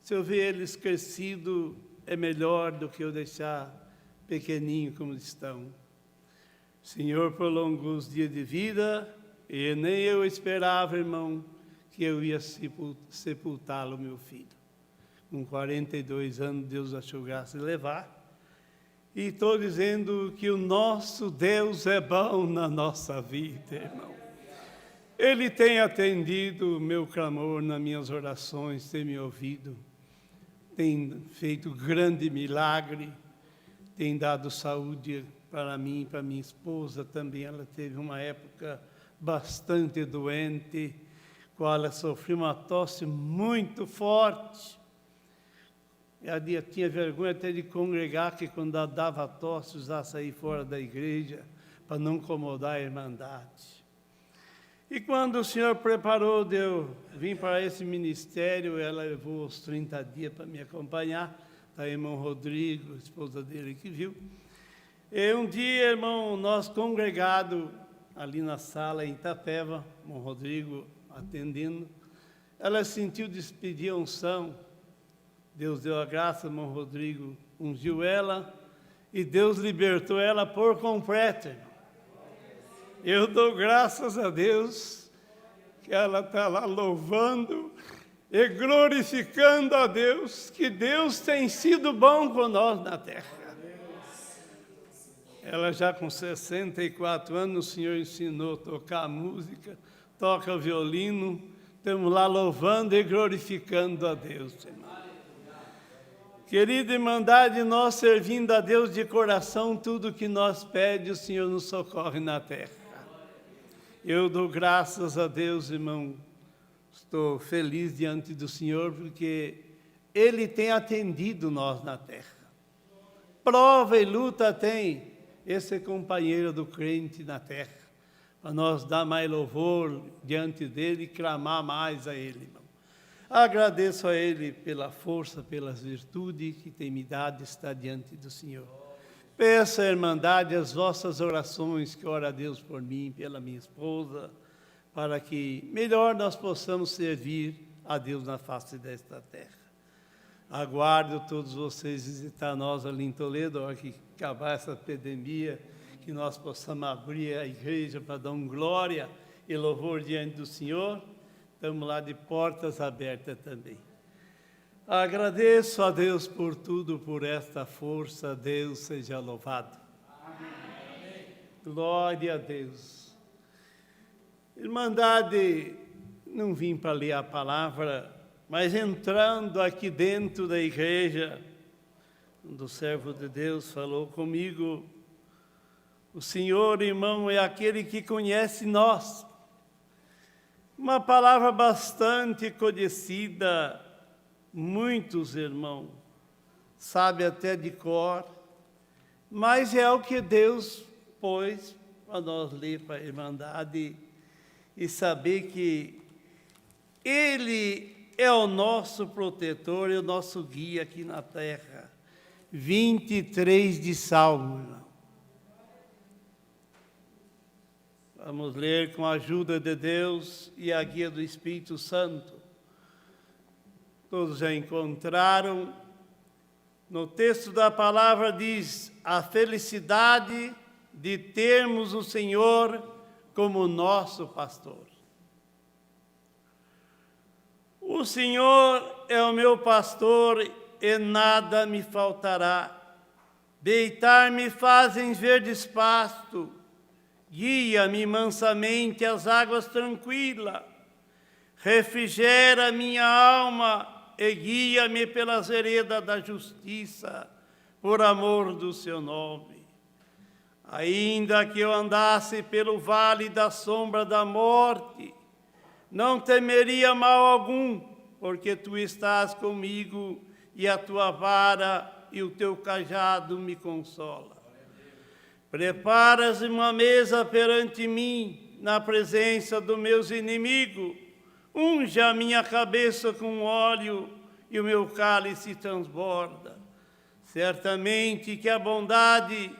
Se eu ver eles crescidos, é melhor do que eu deixar pequeninho como estão. O Senhor prolongou os dias de vida, e nem eu esperava, irmão, que eu ia sepultá-lo, meu filho. Com 42 anos, Deus achou graça de levar. E estou dizendo que o nosso Deus é bom na nossa vida, irmão. Ele tem atendido o meu clamor nas minhas orações, tem me ouvido, tem feito grande milagre, tem dado saúde para mim e para minha esposa também. Ela teve uma época bastante doente, qual ela sofreu uma tosse muito forte. Ela tinha vergonha até de congregar, que quando ela dava tosse, usava sair fora da igreja, para não incomodar a irmandade. E quando o Senhor preparou de eu vir para esse ministério, ela levou os 30 dias para me acompanhar, tá, irmão Rodrigo, a esposa dele que viu. E um dia, irmão, nós congregados ali na sala em Itapeva, irmão Rodrigo atendendo, ela sentiu despedir a unção. Deus deu a graça, irmão Rodrigo ungiu ela, e Deus libertou ela por completo, irmão. Eu dou graças a Deus que ela está lá louvando e glorificando a Deus, que Deus tem sido bom com nós na terra. Ela já com 64 anos, o Senhor ensinou a tocar música, toca violino, estamos lá louvando e glorificando a Deus, irmão. Querida irmandade, nós servindo a Deus de coração, tudo que nós pedimos, o Senhor nos socorre na terra. Eu dou graças a Deus, irmão. Estou feliz diante do Senhor, porque Ele tem atendido nós na terra. Prova e luta tem esse companheiro do crente na terra, para nós dar mais louvor diante dele e clamar mais a ele, irmão. Agradeço a ele pela força, pelas virtudes que tem me dado de estar diante do Senhor. Peço à Irmandade as vossas orações, que ora a Deus por mim, pela minha esposa, para que melhor nós possamos servir a Deus na face desta terra. Aguardo todos vocês visitar nós ali em Toledo, a hora que acabar essa epidemia, que nós possamos abrir a igreja para dar glória e louvor diante do Senhor. Estamos lá de portas abertas também. Agradeço a Deus por tudo, por esta força. Deus seja louvado. Amém. Glória a Deus. Irmandade, não vim para ler a palavra, mas entrando aqui dentro da igreja, quando o servo de Deus falou comigo, o Senhor, irmão, é aquele que conhece nós. Uma palavra bastante conhecida, muitos irmãos sabem até de cor, mas é o que Deus pôs para nós ler para a Irmandade e saber que Ele é o nosso protetor e o nosso guia aqui na terra. 23 de Salmo, irmão. Vamos ler com a ajuda de Deus e a guia do Espírito Santo. Todos já encontraram. No texto da palavra diz: a felicidade de termos o Senhor como nosso pastor. O Senhor é o meu pastor e nada me faltará. Deitar-me fazem verdes pastos. Guia-me mansamente às águas tranquilas, refrigera minha alma e guia-me pelas veredas da justiça, por amor do seu nome. Ainda que eu andasse pelo vale da sombra da morte, não temeria mal algum, porque tu estás comigo e a tua vara e o teu cajado me consolam. Preparas uma mesa perante mim, na presença dos meus inimigos. Unge a minha cabeça com óleo e o meu cálice transborda. Certamente que a bondade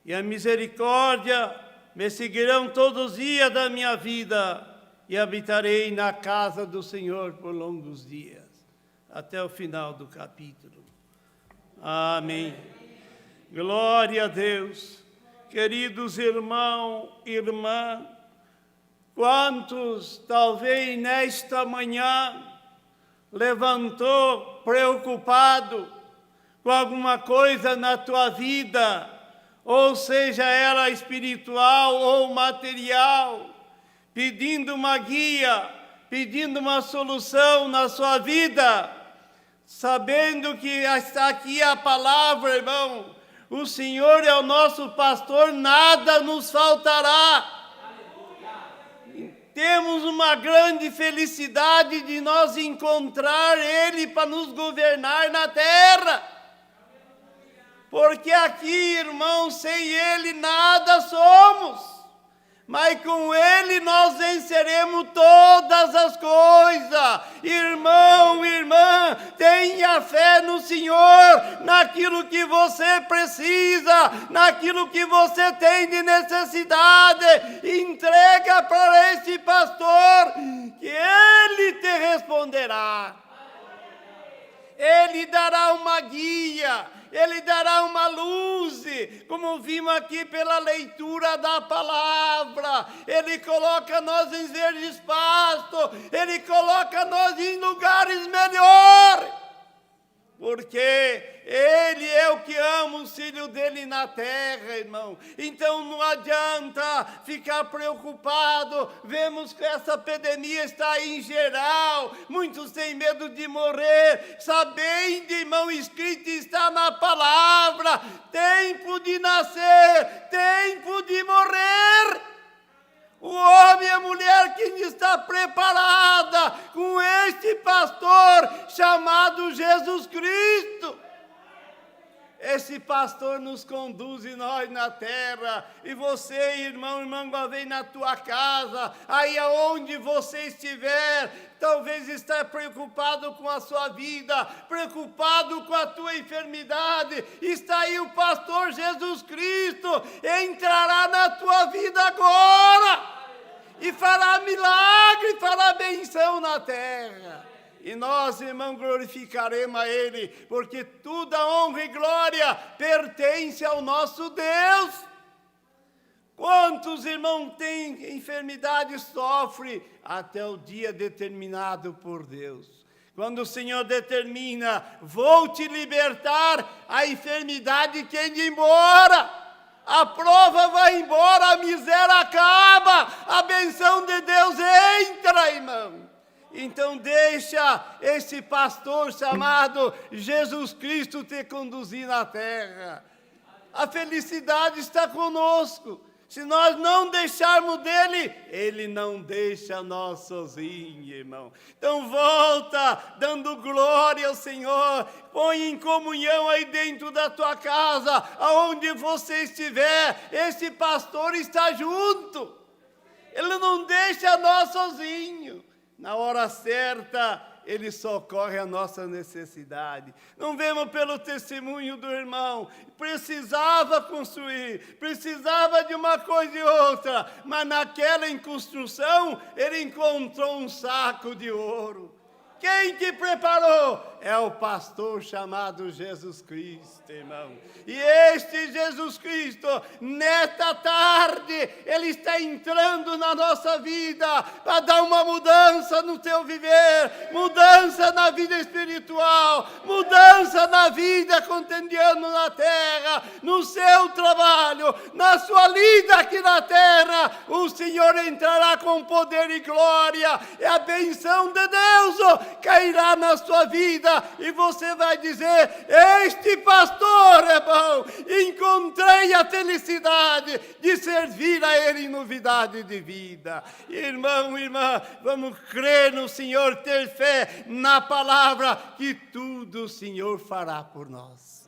e a misericórdia me seguirão todos os dias da minha vida e habitarei na casa do Senhor por longos dias. Até o final do capítulo. Amém. Glória a Deus. Queridos irmãos e irmãs, quantos talvez nesta manhã levantou preocupado com alguma coisa na tua vida, ou seja ela espiritual ou material, pedindo uma guia, pedindo uma solução na sua vida, sabendo que está aqui a palavra, irmão, o Senhor é o nosso pastor, nada nos faltará. Aleluia. Temos uma grande felicidade de nós encontrar Ele para nos governar na terra. Porque aqui, irmão, sem Ele nada somos. Mas com Ele nós venceremos todas as coisas. Irmão, irmã, tenha fé no Senhor, naquilo que você precisa, naquilo que você tem de necessidade. Entrega para esse pastor, que Ele te responderá. Ele dará uma guia, Ele dará uma luz, como vimos aqui pela leitura da palavra. Ele coloca nós em verdes pastos, Ele coloca nós em lugares melhores, porque Ele é o que ama os filhos dele na terra, irmão. Então não adianta ficar preocupado. Vemos que essa epidemia está aí em geral. Muitos têm medo de morrer. Sabendo, irmão, escrito está na palavra: tempo de nascer, tempo de morrer. O homem e a mulher que está preparada com este pastor chamado Jesus Cristo. Esse pastor nos conduz e nós na terra. E você, irmão, irmã, vem na tua casa, aí aonde você estiver, talvez está preocupado com a sua vida, preocupado com a tua enfermidade. Está aí o pastor Jesus Cristo, entrará na tua vida agora e fará milagre, fará benção na terra. E nós, irmão, glorificaremos a Ele, porque toda honra e glória pertence ao nosso Deus. Quantos, irmãos, têm enfermidade, sofrem até o dia determinado por Deus. Quando o Senhor determina, vou te libertar, a enfermidade quer ir embora. A prova vai embora, a miséria acaba, a benção de Deus entra, irmão. Então deixa esse pastor chamado Jesus Cristo te conduzir na terra. A felicidade está conosco. Se nós não deixarmos dele, ele não deixa nós sozinhos, irmão. Então volta, dando glória ao Senhor. Põe em comunhão aí dentro da tua casa, aonde você estiver. Esse pastor está junto. Ele não deixa nós sozinhos. Na hora certa, Ele socorre a nossa necessidade. Não vemos pelo testemunho do irmão. Precisava construir, precisava de uma coisa e outra, mas naquela construção, ele encontrou um saco de ouro. Quem que preparou? É o pastor chamado Jesus Cristo, irmão. E este Jesus Cristo, nesta tarde, Ele está entrando na nossa vida para dar uma mudança no teu viver, mudança na vida espiritual, mudança na vida cotidiana na terra, no seu trabalho, na sua lida aqui na terra. O Senhor entrará com poder e glória, e a benção de Deus cairá na sua vida, e você vai dizer: este pastor é bom, encontrei a felicidade de servir a Ele em novidade de vida. Irmão, irmã, vamos crer no Senhor, ter fé na palavra, que tudo o Senhor fará por nós.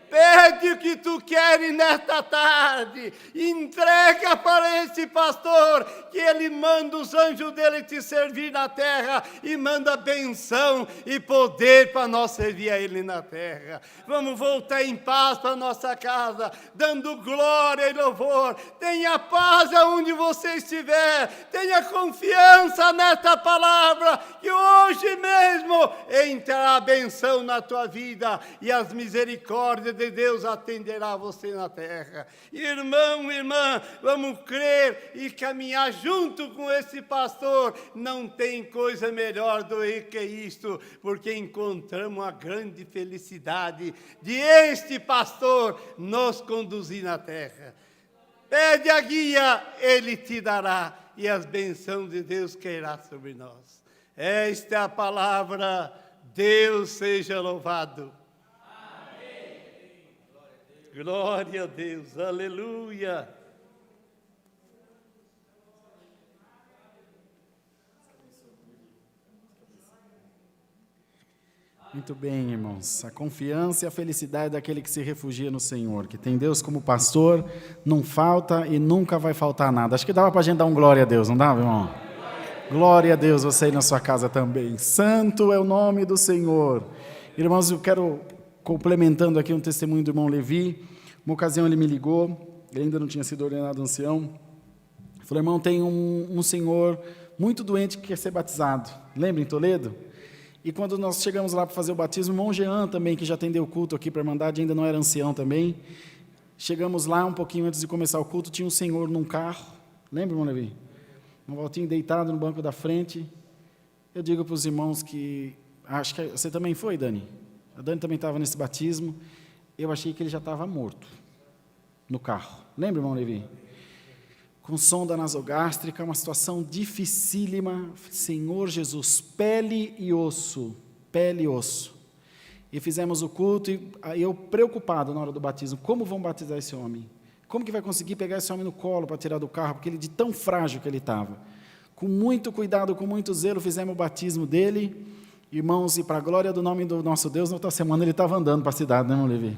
Pede o que tu queres nesta tarde, entrega para esse pastor, que ele manda os anjos dele te servir na terra, e manda benção e poder para nós servir a ele na terra. Vamos voltar em paz para nossa casa, dando glória e louvor. Tenha paz aonde você estiver, tenha confiança nesta palavra, que hoje mesmo entrará a benção na tua vida, e as misericórdias de Deus atenderá você na terra. Irmão, irmã, vamos crer e caminhar junto com esse pastor. Não tem coisa melhor do que isto, porque encontramos a grande felicidade de este pastor nos conduzir na terra. Pede a guia, ele te dará, e as bênçãos de Deus cairá sobre nós. Esta é a palavra. Deus seja louvado. Glória a Deus, aleluia. Muito bem, irmãos. A confiança e a felicidade daquele que se refugia no Senhor, que tem Deus como pastor, não falta e nunca vai faltar nada. Acho que dava para a gente dar um glória a Deus, não dava, irmão? Glória a Deus, você aí na sua casa também. Santo é o nome do Senhor. Irmãos, eu quero, complementando aqui um testemunho do irmão Levi. Uma ocasião ele me ligou, ele ainda não tinha sido ordenado ancião. Ele falou: irmão, tem um senhor muito doente que quer ser batizado. Lembra em Toledo? E quando nós chegamos lá para fazer o batismo, o irmão Jean também, que já atendeu o culto aqui para a Irmandade, ainda não era ancião também. Chegamos lá um pouquinho antes de começar o culto, tinha um senhor num carro. Lembra, irmão Levi? Um voltinho deitado no banco da frente. Eu digo para os irmãos que... Acho que você também foi, Dani? A Dani também estava nesse batismo. Eu achei que ele já estava morto no carro. Lembra, irmão Levi? Com sonda nasogástrica, uma situação dificílima. Senhor Jesus, pele e osso, pele e osso. E fizemos o culto, e eu preocupado na hora do batismo, como vão batizar esse homem? Como que vai conseguir pegar esse homem no colo para tirar do carro, porque ele de tão frágil que ele estava. Com muito cuidado, com muito zelo, fizemos o batismo dele. Irmãos, e para a glória do nome do nosso Deus, na outra semana ele estava andando para a cidade, né, irmão Levi?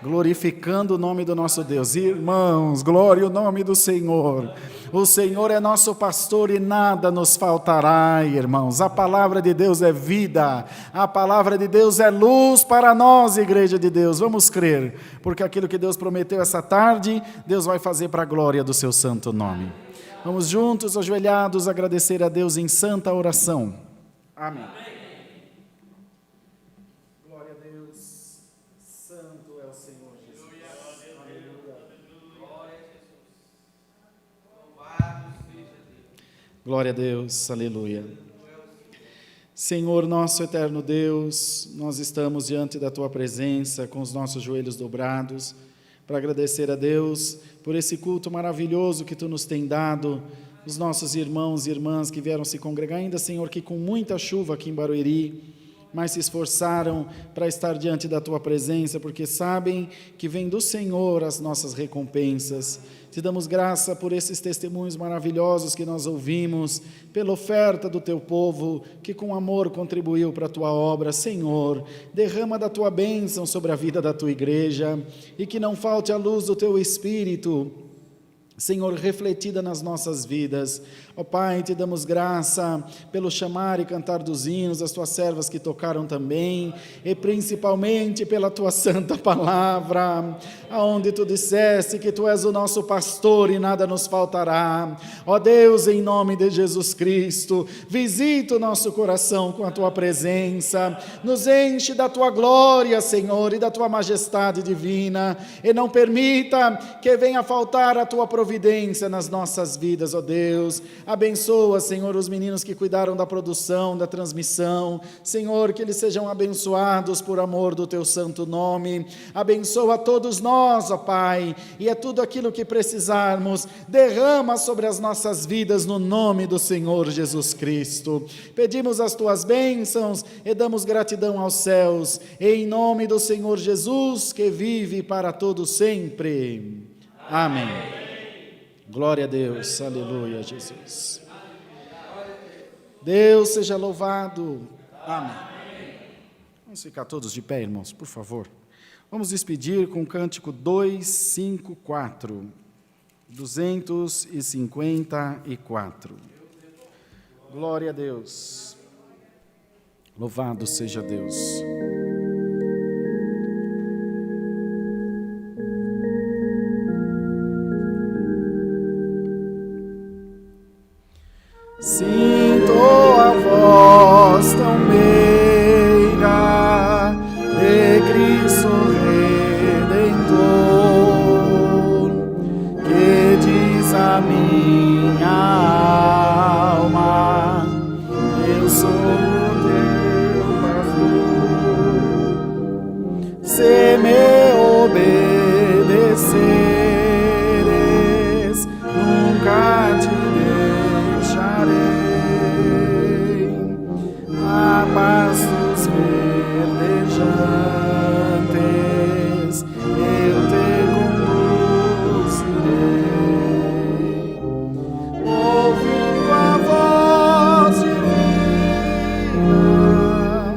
glorificando o nome do nosso Deus. Irmãos, glória ao nome do Senhor. O Senhor é nosso pastor e nada nos faltará, irmãos. A palavra de Deus é vida, a palavra de Deus é luz para nós, igreja de Deus. Vamos crer, porque aquilo que Deus prometeu essa tarde, Deus vai fazer para a glória do seu santo nome. Vamos juntos, ajoelhados, agradecer a Deus em santa oração. Amém. Glória a Deus, santo é o Senhor Jesus. Aleluia. Glória a Deus, aleluia. Senhor, nosso eterno Deus, nós estamos diante da Tua presença com os nossos joelhos dobrados para agradecer a Deus por esse culto maravilhoso que Tu nos tem dado, os nossos irmãos e irmãs que vieram se congregar, ainda, Senhor, que com muita chuva aqui em Barueri, mas se esforçaram para estar diante da Tua presença, porque sabem que vem do Senhor as nossas recompensas. Te damos graça por esses testemunhos maravilhosos que nós ouvimos, pela oferta do Teu povo, que com amor contribuiu para a Tua obra. Senhor, derrama da Tua bênção sobre a vida da Tua igreja, e que não falte a luz do Teu Espírito, Senhor, refletida nas nossas vidas. Ó Pai, Te damos graça pelo chamar e cantar dos hinos, as Tuas servas que tocaram também, e principalmente pela Tua santa palavra, aonde Tu disseste que Tu és o nosso pastor e nada nos faltará. Ó Deus, em nome de Jesus Cristo, visita o nosso coração com a Tua presença, nos enche da Tua glória, Senhor, e da Tua majestade divina, e não permita que venha faltar a Tua providência nas nossas vidas, ó Deus. Abençoa, Senhor, os meninos que cuidaram da produção, da transmissão. Senhor, que eles sejam abençoados por amor do Teu santo nome. Abençoa todos nós, ó Pai, e é tudo aquilo que precisarmos. Derrama sobre as nossas vidas no nome do Senhor Jesus Cristo. Pedimos as Tuas bênçãos e damos gratidão aos céus. Em nome do Senhor Jesus, que vive para todo sempre. Amém. Glória a Deus, aleluia, Jesus. Deus seja louvado. Amém. Vamos ficar todos de pé, irmãos, por favor. Vamos despedir com o cântico 254. 254. Glória a Deus. Louvado seja Deus. Sinto a voz tão meiga de Cristo Redentor, que diz a minha alma: eu sou o teu pastor. Se me obedeceres, nunca te a pastos verdejantes eu te conduzirei, ouvindo a voz divina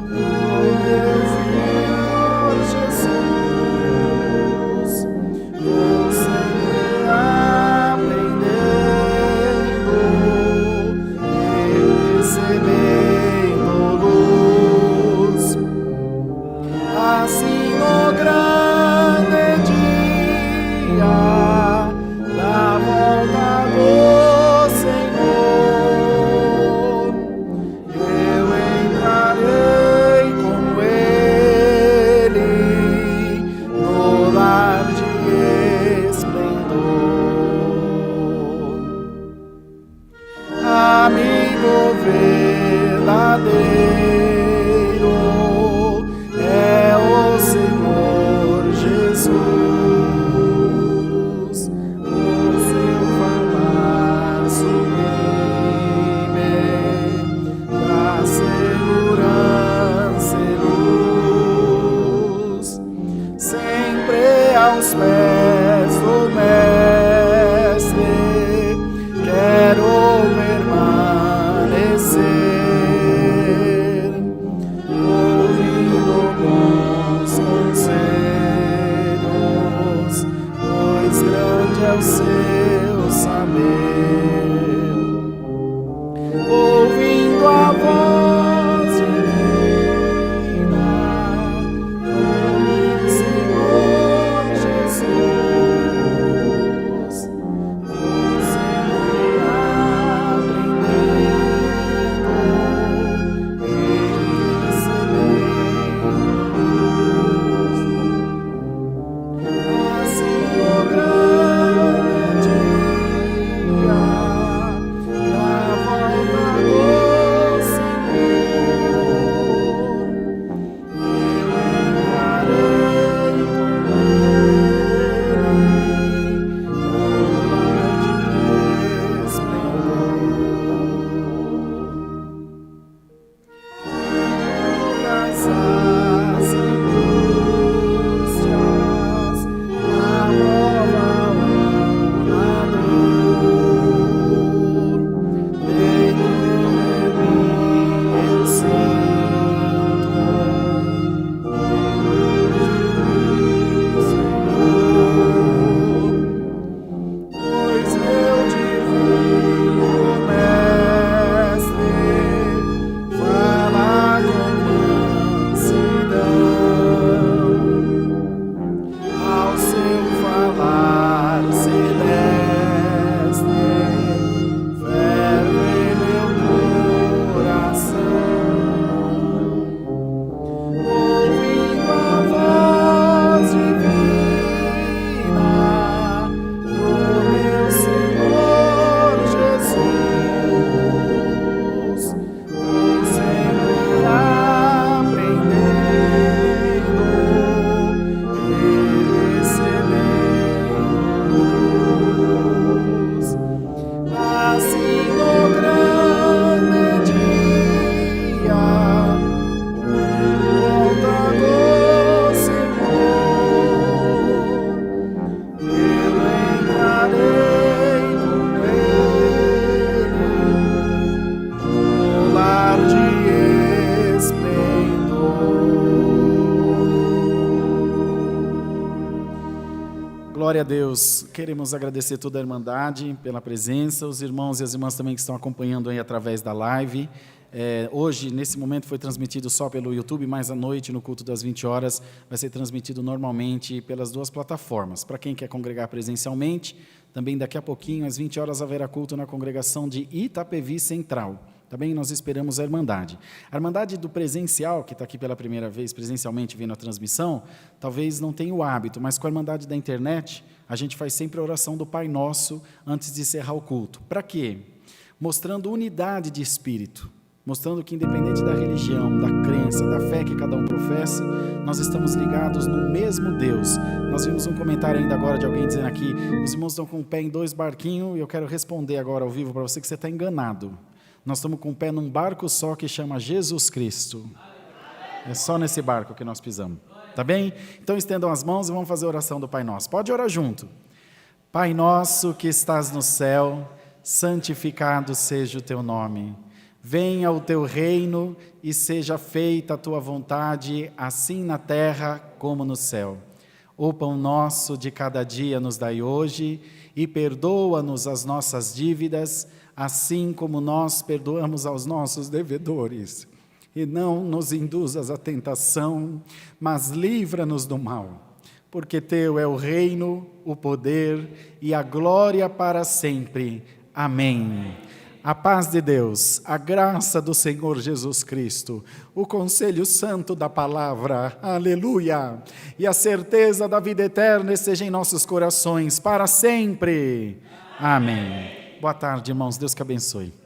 do meu Senhor Jesus. Vou sempre aprendendo e recebendo luz, assim no grande dia da volta do Senhor, eu entrarei com Ele no lar de esplendor. Amigo verdadeiro é o Senhor Jesus, o seu falar sublime dá segurança e luz, sempre aos pés do Mestre quero permanecer, ouvindo bons conselhos é o seu saber, ouvindo a voz divina do meu Senhor Jesus, você vai aprendendo e Glória a Deus, queremos agradecer toda a Irmandade pela presença, os irmãos e as irmãs também que estão acompanhando aí através da live. Hoje, nesse momento, foi transmitido só pelo YouTube, mas à noite, no culto das 20 horas, vai ser transmitido normalmente pelas duas plataformas. Para quem quer congregar presencialmente, também daqui a pouquinho, às 20 horas, haverá culto na congregação de Itapevi Central. Também nós esperamos a Irmandade. A Irmandade do presencial, que está aqui pela primeira vez presencialmente vendo a transmissão, talvez não tenha o hábito, mas com a Irmandade da internet, a gente faz sempre a oração do Pai Nosso antes de encerrar o culto. Para quê? Mostrando unidade de espírito, mostrando que independente da religião, da crença, da fé que cada um professa, nós estamos ligados no mesmo Deus. Nós vimos um comentário ainda agora de alguém dizendo aqui, os irmãos estão com o pé em 2 barquinhos, e eu quero responder agora ao vivo para você que você está enganado. Nós estamos com o pé num barco só que chama Jesus Cristo. É só nesse barco que nós pisamos. Tá bem? Então estendam as mãos e vamos fazer a oração do Pai Nosso. Pode orar junto. Pai nosso que estás no céu, santificado seja o teu nome. Venha o teu reino e seja feita a tua vontade, assim na terra como no céu. O pão nosso de cada dia nos dai hoje e perdoa-nos as nossas dívidas, assim como nós perdoamos aos nossos devedores. E não nos induzas à tentação, mas livra-nos do mal. Porque teu é o reino, o poder e a glória para sempre. Amém. A paz de Deus, a graça do Senhor Jesus Cristo, o conselho santo da palavra, aleluia, e a certeza da vida eterna esteja em nossos corações para sempre. Amém. Boa tarde, irmãos. Deus que abençoe.